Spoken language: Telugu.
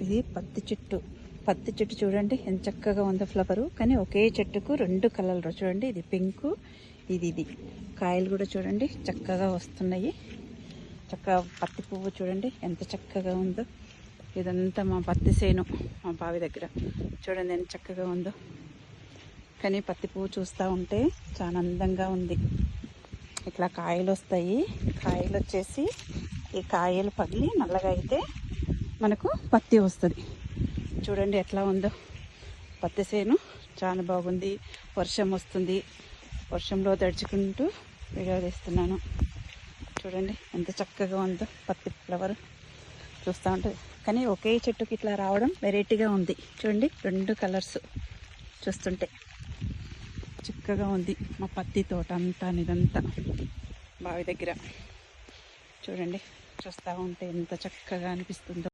ఇది పత్తి చెట్టు చూడండి ఎంత చక్కగా ఉందో ఫ్లవరు. కానీ ఒకే చెట్టుకు 2 కలర్లు చూడండి. ఇది పింకు, ఇది కాయలు కూడా చూడండి చక్కగా వస్తున్నాయి. చక్కగా పత్తి పువ్వు చూడండి ఎంత చక్కగా ఉందో. ఇదంతా మా పత్తి సేను, మా బావి దగ్గర చూడండి ఎంత చక్కగా ఉందో. కానీ పత్తి పువ్వు చూస్తూ ఉంటే చాలా అందంగా ఉంది. ఇట్లా కాయలు వస్తాయి. కాయలు వచ్చేసి ఈ కాయలు పగిలి నల్లగా అయితే మనకు పత్తి వస్తుంది. చూడండి ఎట్లా ఉందో పత్తి సేను. చాలా బాగుంది. వర్షం వస్తుంది. వర్షంలో తడుచుకుంటూ వీడియో తీస్తున్నాను. చూడండి ఎంత చక్కగా ఉందో పత్తి ఫ్లవర్ చూస్తూ ఉంటుంది. కానీ ఒకే చెట్టుకి ఇట్లా రావడం వెరైటీగా ఉంది. చూడండి 2 కలర్స్ చూస్తుంటే చక్కగా ఉంది. మా పత్తి తోట అంతా ఇదంతా బావి దగ్గర చూడండి. చూస్తూ ఉంటే ఎంత చక్కగా అనిపిస్తుందో.